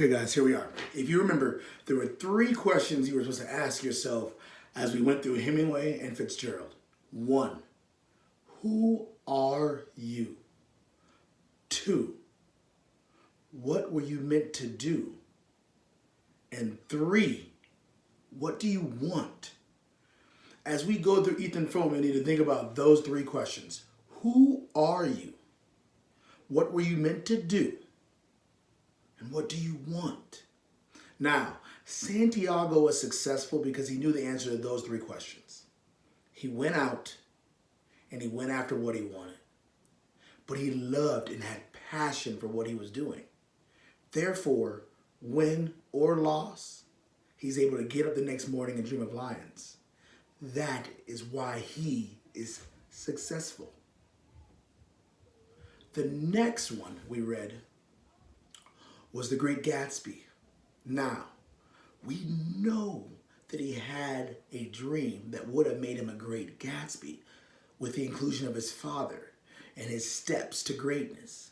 Okay, guys, here we are. If you remember, there were three questions you were supposed to ask yourself as we went through Hemingway and Fitzgerald. One, who are you? Two, what were you meant to do? And three, what do you want? As we go through Ethan Frome, we need to think about those three questions. Who are you? What were you meant to do? And what do you want? Now, Santiago was successful because he knew the answer to those three questions. He went out and he went after what he wanted. But he loved and had passion for what he was doing. Therefore, win or loss, he's able to get up the next morning and dream of lions. That is why he is successful. The next one we read was The Great Gatsby. Now, we know that he had a dream that would have made him a great Gatsby with the inclusion of his father and his steps to greatness.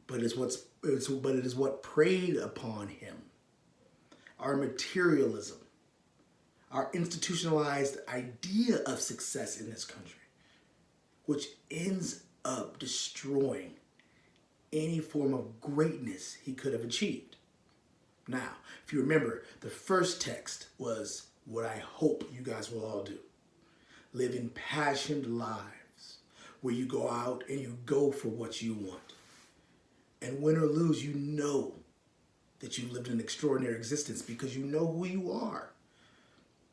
But it is what preyed upon him. Our materialism, our institutionalized idea of success in this country, which ends up destroying any form of greatness he could have achieved. Now, if you remember, the first text was what I hope you guys will all do. Live impassioned lives where you go out and you go for what you want. And win or lose, you know that you lived an extraordinary existence because you know who you are.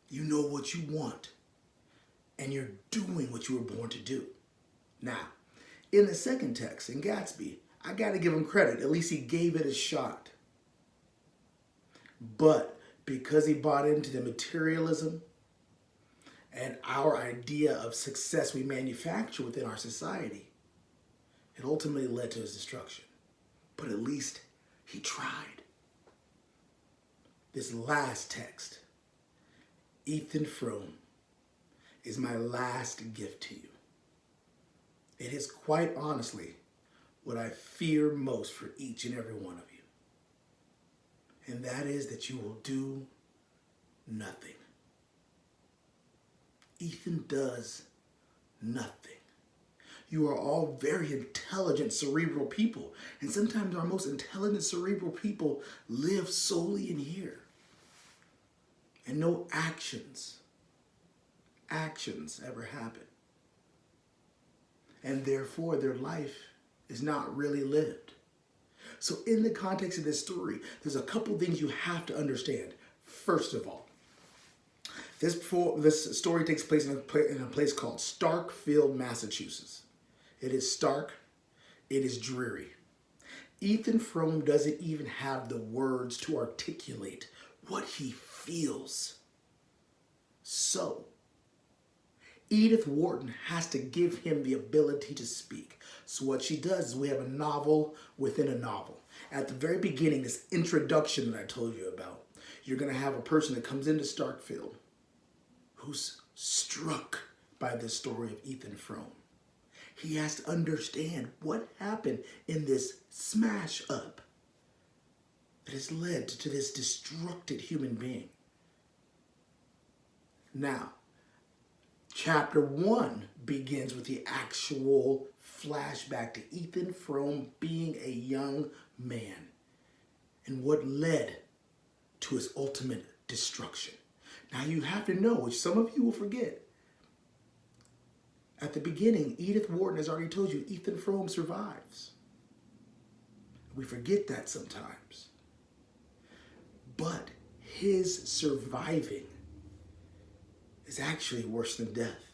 You know what you want. And you're doing what you were born to do. Now, in the second text, in Gatsby, I got to give him credit. At least he gave it a shot. But because he bought into the materialism and our idea of success we manufacture within our society, it ultimately led to his destruction. But at least he tried. This last text, Ethan Frome, is my last gift to you. It is quite honestly what I fear most for each and every one of you. And that is that you will do nothing. Ethan does nothing. You are all very intelligent, cerebral people. And sometimes our most intelligent, cerebral people live solely in here. And no actions ever happen. And therefore, their life is not really lived. So in the context of this story, there's a couple things you have to understand. First of all, this story takes place in a place called Starkfield, Massachusetts. It is stark. It is dreary. Ethan Frome doesn't even have the words to articulate what he feels. So, Edith Wharton has to give him the ability to speak. So what she does is we have a novel within a novel. At the very beginning, this introduction that I told you about, you're going to have a person that comes into Starkfield who's struck by the story of Ethan Frome. He has to understand what happened in this smash up that has led to this destructed human being. Now, Chapter 1 begins with the actual flashback to Ethan Frome being a young man and what led to his ultimate destruction. Now you have to know, which some of you will forget, at the beginning, Edith Wharton has already told you Ethan Frome survives. We forget that sometimes. But his surviving is actually worse than death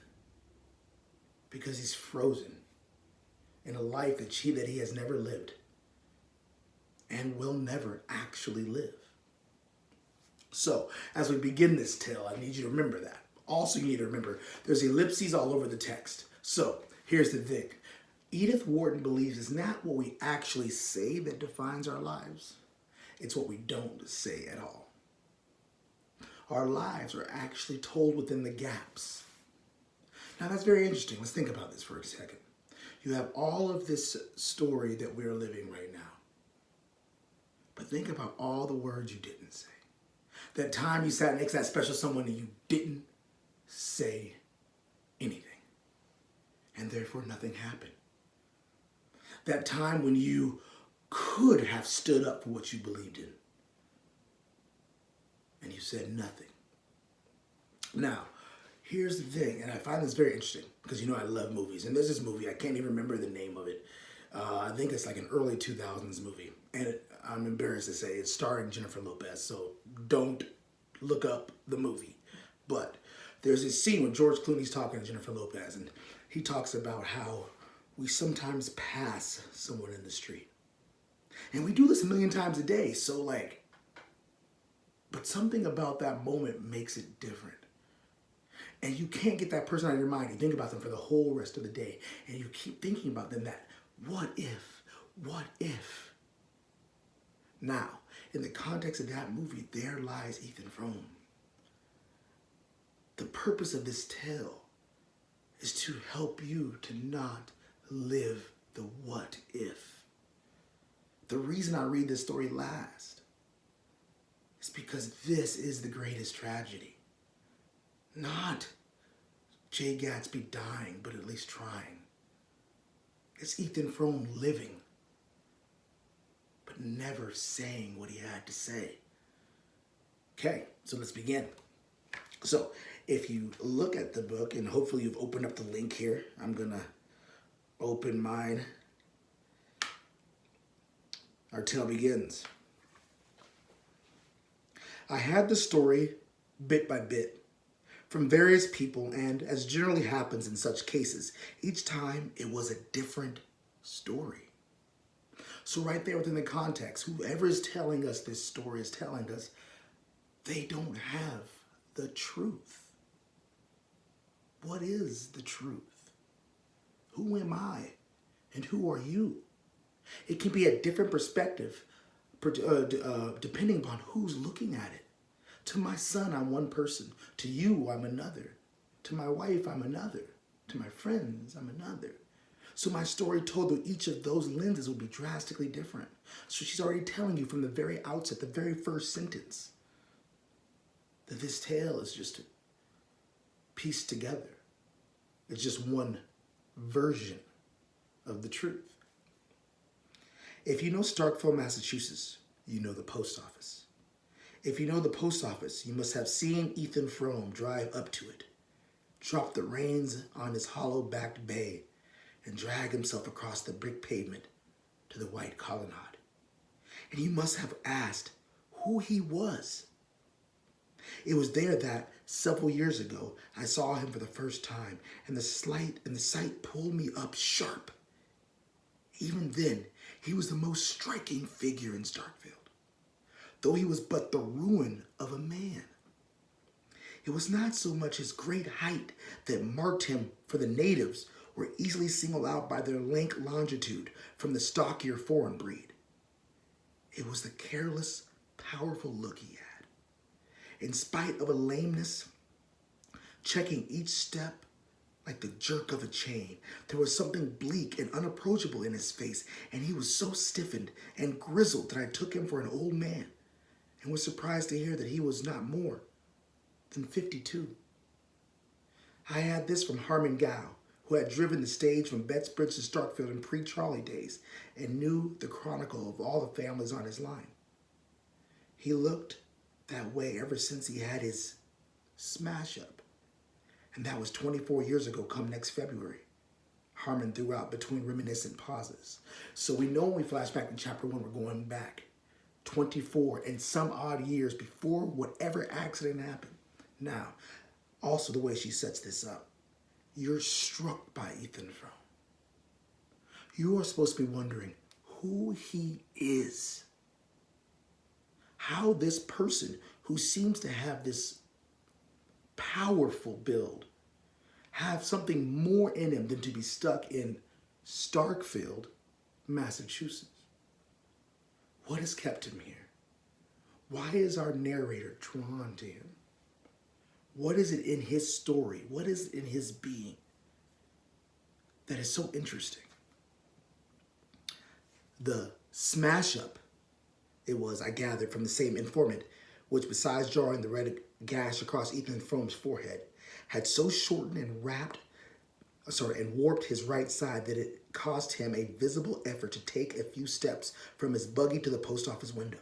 because he's frozen in a life that he has never lived and will never actually live. So as we begin this tale, I need you to remember that. Also, you need to remember there's ellipses all over the text. So here's the thing. Edith Wharton believes it's not what we actually say that defines our lives. It's what we don't say at all. Our lives are actually told within the gaps. Now that's very interesting. Let's think about this for a second. You have all of this story that we're living right now. But think about all the words you didn't say. That time you sat next to that special someone and you didn't say anything. And therefore nothing happened. That time when you could have stood up for what you believed in. And you said nothing. Now, here's the thing, and I find this very interesting because you know I love movies. And there's this movie, I can't even remember the name of it. I think it's like an early 2000s movie. And I'm embarrassed to say it's starring Jennifer Lopez, so don't look up the movie. But there's this scene where George Clooney's talking to Jennifer Lopez, and he talks about how we sometimes pass someone in the street. And we do this a million times a day, so like, but something about that moment makes it different. And you can't get that person out of your mind. You think about them for the whole rest of the day. And you keep thinking about them that, what if? What if? Now, in the context of that movie, there lies Ethan Frome. The purpose of this tale is to help you to not live the what if. The reason I read this story last is because this is the greatest tragedy. Not Jay Gatsby dying, but at least trying. It's Ethan Frome living, but never saying what he had to say. Okay, so let's begin. So, if you look at the book, and hopefully you've opened up the link here, I'm gonna open mine. Our tale begins. I had the story bit by bit from various people, and as generally happens in such cases, each time it was a different story. So right there within the context, whoever is telling us this story is telling us they don't have the truth. What is the truth? Who am I? And who are you? It can be a different perspective depending upon who's looking at it. To my son, I'm one person. To you, I'm another. To my wife, I'm another. To my friends, I'm another. So my story told through each of those lenses will be drastically different. So she's already telling you from the very outset, the very first sentence, that this tale is just pieced together. It's just one version of the truth. If you know Starkville, Massachusetts, you know the post office. If you know the post office, you must have seen Ethan Frome drive up to it, drop the reins on his hollow-backed bay, and drag himself across the brick pavement to the white colonnade. And you must have asked who he was. It was there that, several years ago, I saw him for the first time, and the sight pulled me up sharp. Even then, he was the most striking figure in Starkville, though he was but the ruin of a man. It was not so much his great height that marked him, for the natives were easily singled out by their lank longitude from the stockier foreign breed. It was the careless, powerful look he had. In spite of a lameness, checking each step like the jerk of a chain, there was something bleak and unapproachable in his face, and he was so stiffened and grizzled that I took him for an old man and was surprised to hear that he was not more than 52. I had this from Harmon Gow, who had driven the stage from Bettsbridge to Starkville in pre-Charlie days and knew the chronicle of all the families on his line. He looked that way ever since he had his smash up. And that was 24 years ago come next February. Harmon threw out between reminiscent pauses. So we know when we flash back to chapter 1, we're going back 24 and some odd years before whatever accident happened. Now, also the way she sets this up, you're struck by Ethan Frome. You are supposed to be wondering who he is. How this person who seems to have this powerful build have something more in him than to be stuck in Starkville, Massachusetts. What has kept him here? Why is our narrator drawn to him? What is it in his story? What is it in his being that is so interesting? The smash up It was, I gathered, from the same informant, which, besides drawing the red gash across Ethan Frome's forehead, had so shortened and warped his right side that it cost him a visible effort to take a few steps from his buggy to the post office window.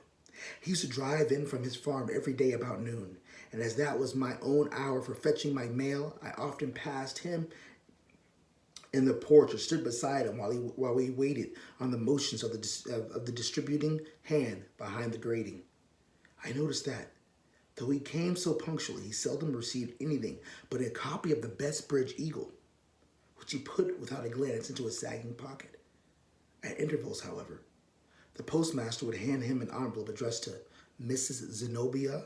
He used to drive in from his farm every day about noon, and as that was my own hour for fetching my mail, I often passed him in the porch or stood beside him while we waited on the motions of the distributing hand behind the grating. I noticed that, though he came so punctually, he seldom received anything but a copy of the Best Bridge Eagle, which he put without a glance into his sagging pocket. At intervals, however, the postmaster would hand him an envelope addressed to Mrs. Zenobia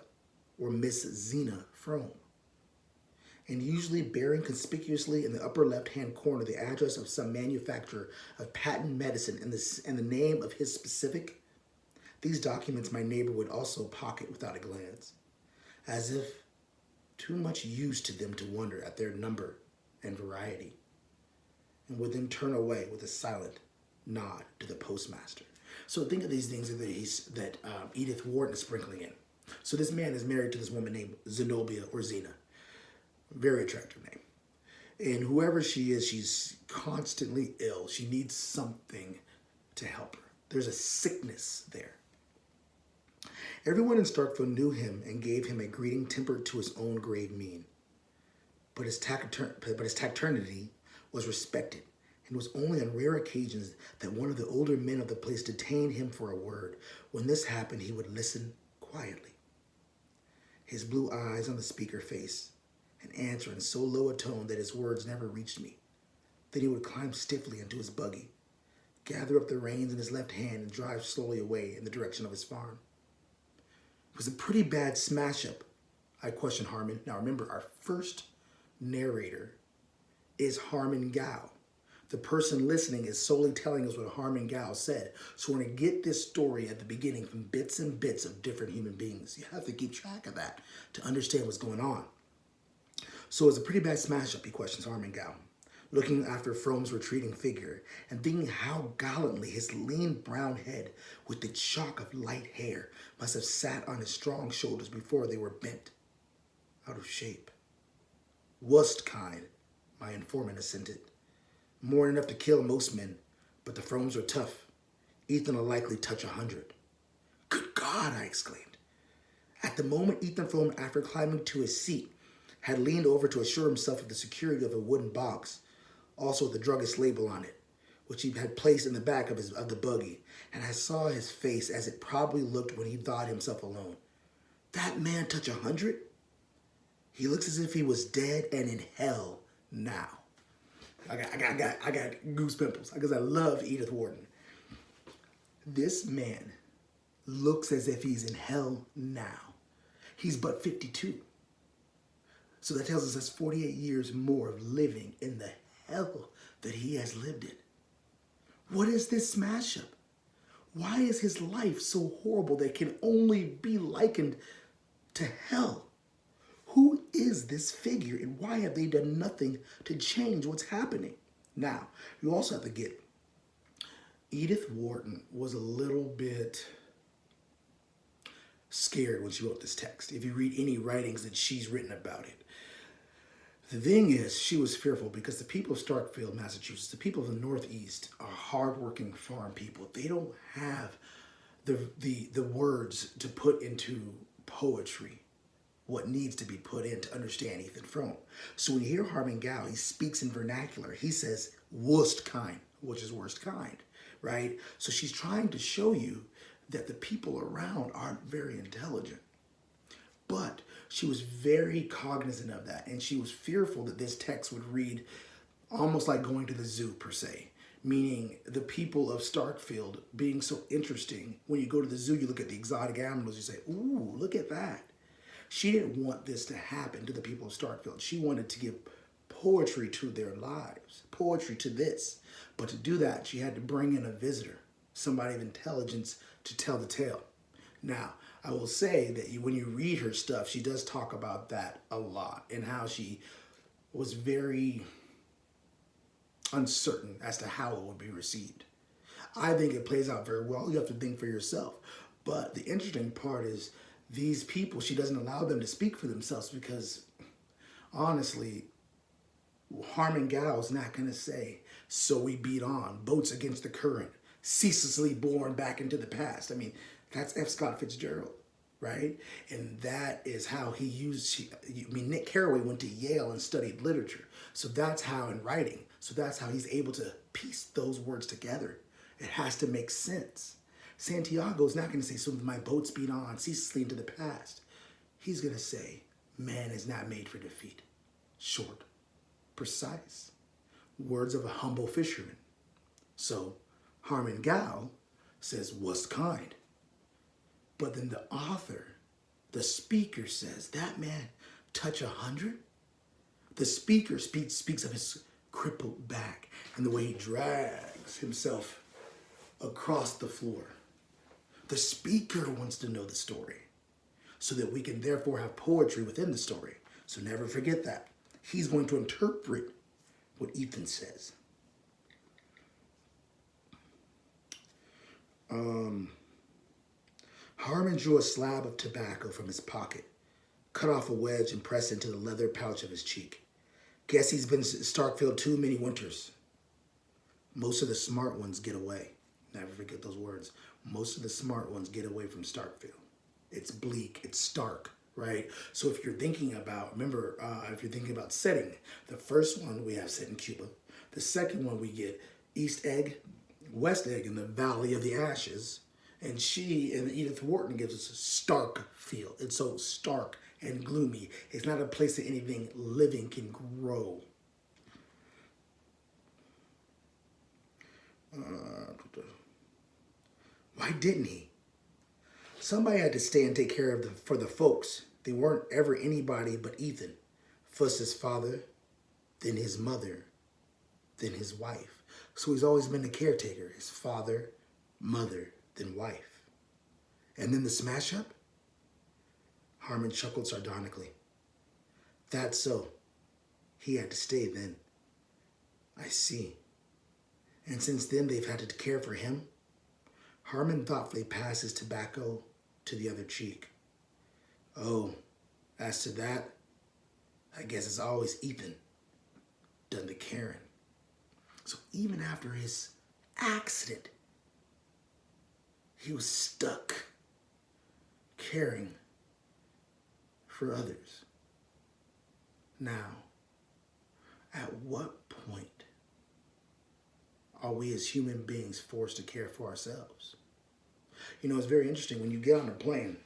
or Miss Zena Frome, and usually bearing conspicuously in the upper left-hand corner the address of some manufacturer of patent medicine and the name of his specific. These documents my neighbor would also pocket without a glance, as if too much used to them to wonder at their number and variety, and would then turn away with a silent nod to the postmaster. So think of these things that Edith Wharton is sprinkling in. So this man is married to this woman named Zenobia or Zena. Very attractive name. And whoever she is, she's constantly ill. She needs something to help her. There's a sickness there. Everyone in Starkville knew him and gave him a greeting tempered to his own grave mien. But his taciturnity was respected, and it was only on rare occasions that one of the older men of the place detained him for a word. When this happened, he would listen quietly, his blue eyes on the speaker face, and answer in so low a tone that his words never reached me. Then he would climb stiffly into his buggy, gather up the reins in his left hand, and drive slowly away in the direction of his farm. It was a pretty bad smash-up, I questioned Harmon. Now remember, our first narrator is Harmon Gow. The person listening is solely telling us what Harmon Gow said. So we're going to get this story at the beginning from bits and bits of different human beings. You have to keep track of that to understand what's going on. So it was a pretty bad smash-up, he questions Harmon Gow, looking after Frome's retreating figure and thinking how gallantly his lean brown head with its shock of light hair must have sat on his strong shoulders before they were bent out of shape. Worst kind, my informant assented. More than enough to kill most men, but the Fromes are tough. Ethan will likely touch 100. Good God, I exclaimed. At the moment, Ethan Frome, after climbing to his seat, had leaned over to assure himself of the security of a wooden box, also with the druggist label on it, which he had placed in the back of the buggy, and I saw his face as it probably looked when he thought himself alone. That man touch 100? He looks as if he was dead and in hell now. I got goose pimples because I love Edith Wharton. This man looks as if he's in hell now. He's but 52. So that tells us that's 48 years more of living in the hell that he has lived in. What is this smash-up? Why is his life so horrible that it can only be likened to hell? Who is this figure and why have they done nothing to change what's happening? Now, you also have to get Edith Wharton was a little bit scared when she wrote this text. If you read any writings that she's written about it. The thing is, she was fearful because the people of Starkville, Massachusetts, the people of the Northeast are hardworking farm people. They don't have the words to put into poetry what needs to be put in to understand Ethan Frome. So when you hear Harmon Gow, he speaks in vernacular. He says worst kind, which is worst kind, right? So she's trying to show you that the people around aren't very intelligent. But she was very cognizant of that, and she was fearful that this text would read almost like going to the zoo, per se, meaning the people of Starkville being so interesting. When you go to the zoo, you look at the exotic animals, you say, ooh, look at that. She didn't want this to happen to the people of Starkville. She wanted to give poetry to their lives, poetry to this. But to do that, she had to bring in a visitor, somebody of intelligence, to tell the tale. Now, I will say that when you read her stuff, she does talk about that a lot and how she was very uncertain as to how it would be received. I think it plays out very well. You have to think for yourself. But the interesting part is these people, she doesn't allow them to speak for themselves because honestly, Harmon Gow's not going to say, so we beat on, boats against the current, ceaselessly borne back into the past. I mean, that's F. Scott Fitzgerald, right? And that is how he used, Nick Carraway went to Yale and studied literature. So that's how, in writing, so that's how he's able to piece those words together. It has to make sense. Santiago's not going to say, so my boats beat on, ceaselessly into the past. He's going to say, man is not made for defeat. Short, precise. Words of a humble fisherman. So Harmon Gow says, was kind. But then the author, the speaker says, that man touch 100? The speaker speaks of his crippled back and the way he drags himself across the floor. The speaker wants to know the story so that we can therefore have poetry within the story. So never forget that. He's going to interpret what Ethan says. Harmon drew a slab of tobacco from his pocket, cut off a wedge and pressed it into the leather pouch of his cheek. Guess he's been to Starkville too many winters. Most of the smart ones get away. Never forget those words. Most of the smart ones get away from Starkville. It's bleak, it's stark, right? So if you're thinking about, remember, if you're thinking about setting, the first one we have set in Cuba. The second one we get East Egg, West Egg in the Valley of the Ashes. And she, and Edith Wharton, gives us a stark feel. It's so stark and gloomy. It's not a place that anything living can grow. Why didn't he? Somebody had to stay and take care of for the folks. They weren't ever anybody but Ethan. First his father, then his mother, then his wife. So he's always been the caretaker. His father, mother, then wife. And then the smash up? Harmon chuckled sardonically. That's so. He had to stay then. I see. And since then they've had to care for him? Harmon thoughtfully passed his tobacco to the other cheek. Oh, as to that, I guess it's always Ethan done the caring. So even after his accident, he was stuck caring for others. Now, at what point are we as human beings forced to care for ourselves? You know, it's very interesting when you get on a plane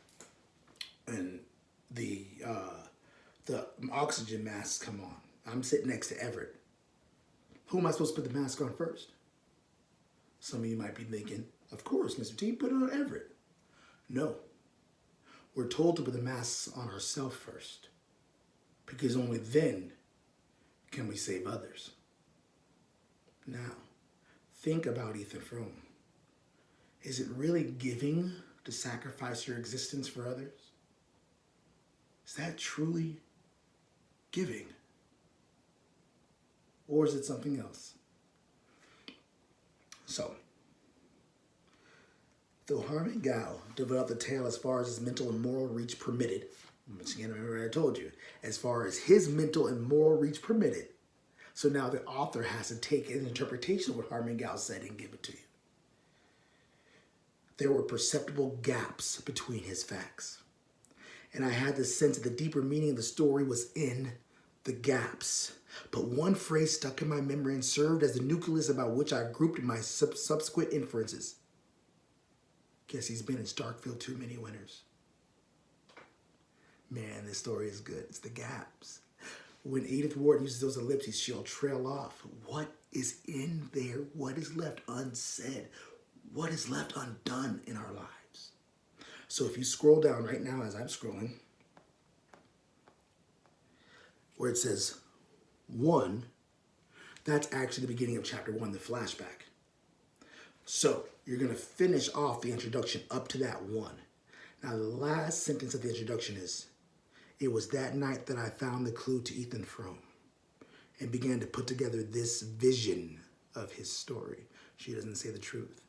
and the oxygen masks come on. I'm sitting next to Everett. Who am I supposed to put the mask on first? Some of you might be thinking, of course, Mr. T, put it on Everett. No. We're told to put the masks on ourselves first, because only then can we save others. Now, think about Ethan Frome. Is it really giving to sacrifice your existence for others? Is that truly giving? Or is it something else? So, though Harmon Gow developed the tale as far as his mental and moral reach permitted, once again, remember I told you, as far as his mental and moral reach permitted, so now the author has to take an interpretation of what Harmon Gow said and give it to you. There were perceptible gaps between his facts. And I had the sense that the deeper meaning of the story was in the gaps. But one phrase stuck in my memory and served as the nucleus about which I grouped my subsequent inferences. Guess he's been in Starkville too many winters. Man, this story is good. It's the gaps. When Edith Wharton uses those ellipses, she'll trail off. What is in there? What is left unsaid? What is left undone in our lives? So if you scroll down right now as I'm scrolling, where it says 1, that's actually the beginning of chapter 1, the flashback. So you're going to finish off the introduction up to that 1. Now the last sentence of the introduction is, it was that night that I found the clue to Ethan Frome and began to put together this vision of his story. She doesn't say the truth.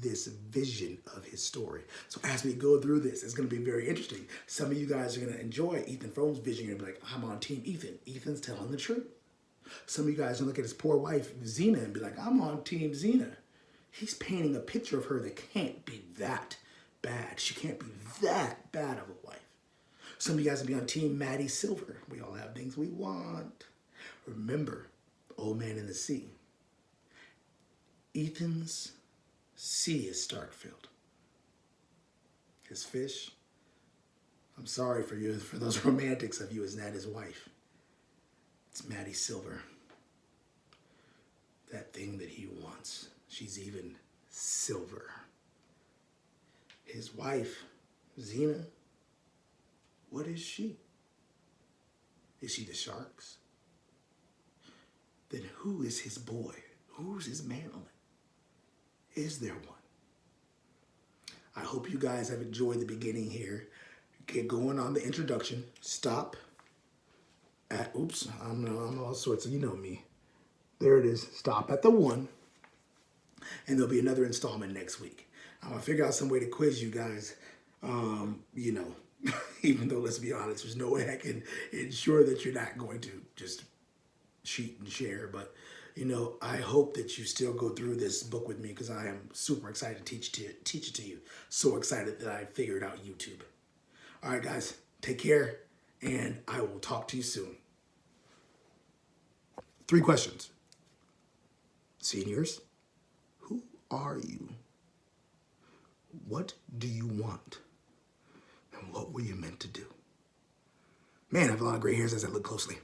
this vision of his story. So as we go through this, it's going to be very interesting. Some of you guys are going to enjoy Ethan Frome's vision. You're going to be like, I'm on team Ethan. Ethan's telling the truth. Some of you guys are going to look at his poor wife, Zena, and be like, I'm on team Zena. He's painting a picture of her that can't be that bad. She can't be that bad of a wife. Some of you guys will be on team Maddie Silver. We all have things we want. Remember, Old Man in the Sea. Ethan's sea is Starkfield. His fish, I'm sorry for you, for those romantics of you, is not his wife. It's Maddie Silver. That thing that he wants. She's even silver. His wife, Zena, what is she? Is she the sharks? Then who is his boy? Who's his manling? Is there one? I hope you guys have enjoyed the beginning here. Get going on the introduction. Stop at, oops, I'm all sorts of, you know me. There it is. Stop at the 1. And there'll be another installment next week. I'm going to figure out some way to quiz you guys. You know, even though, let's be honest, there's no way I can ensure that you're not going to just cheat and share. But, you know, I hope that you still go through this book with me because I am super excited to teach it to you. So excited that I figured out YouTube. All right, guys, take care, and I will talk to you soon. 3 questions. Seniors, who are you? What do you want? And what were you meant to do? Man, I have a lot of gray hairs as I look closely.